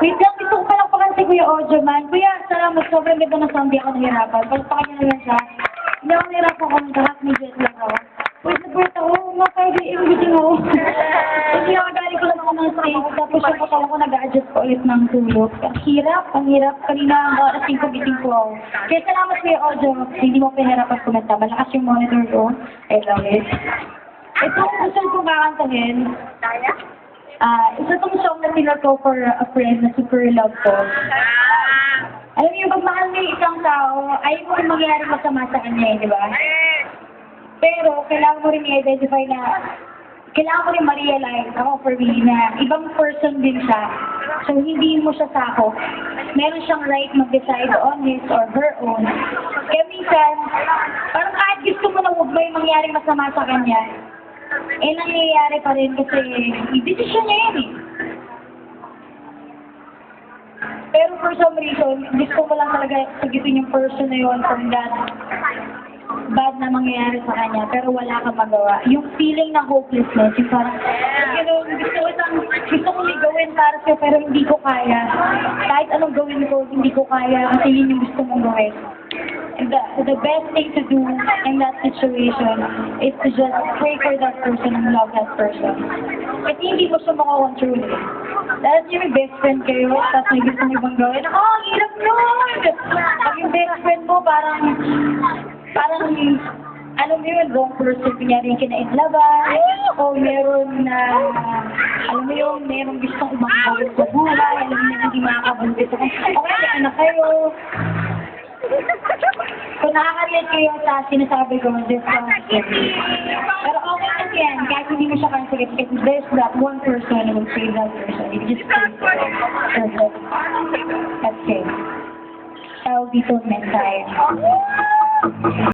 Wait lang, gusto ko palang pakanta Kuya Ojo man. Kuya, salamat. Sobrang ganda ng sound. Di ako nahirapan. Palpakan niyo naman siya. Hindi ako nahirapan kung lahat may jet lang ako. Wait, nag-birth ako. Makaya yung gising ako. Hindi ako galing ko lang ako ng stage. Tapos yung katawan ko nag-a-adjust ko ulit ng tulog. Ang hirap, ang hirap. Kanina ang ating ko biting ko ako. Kaya salamat Kuya Ojo. Hindi mo pinahirapan kumenta. Malakas yung monitor ko. I love it. Ito ang gusto kong kakantahin. Isa tong song na pinag ko for a friend na super love ko. Alam niyo, pag mahal mo yung isang tao, ayaw mo rin mangyari masama sa kanya, di ba? Pero, kailangan mo rin i-identify na, kailangan mo rin ma-realize, ako for me, na ibang person din siya. So, hindi mo siya sako. Meron siyang right mag-decide on his or her own. Kaya minsan, parang kahit gusto mo na huwag mo yung mangyaring masama sa kanya, eh, nangyayari pa rin kasi decision niya yan eh. Pero for some reason, gusto ko lang talaga sagitin yung person na yun from that bad na mangyayari sa kanya, pero wala kang magawa. Yung feeling ng hopelessness, yung parang, you know, gusto ko gawin para sa'yo, pero hindi ko kaya. Kahit anong gawin ko, hindi ko kaya kasi yun yung gusto mong gawin. And the best thing to do in that situation is to just pray for that person and love that person. Kasi hindi mo siya makakontrol eh. Dahil yung best friend kayo, tapos may gusto mo ibang gawin, ang hirap nun! Pag yung best friend mo, parang, alam mo yun, wrong person, kunyari yung kinainlaban, o meron na, alam mo yun, meron gustong ibang gawin sa buhay, alam mo yun, hindi makakabuntis ako. Okay, may anak kayo. Kung nakaka-relate kayo sa sinasabi ko, this song is pero okay kasi yan, kahit hindi mo siya consider, because there's that one person who will save that person. You just pray for it. That's it. That's it. Tawag dito, mensahe.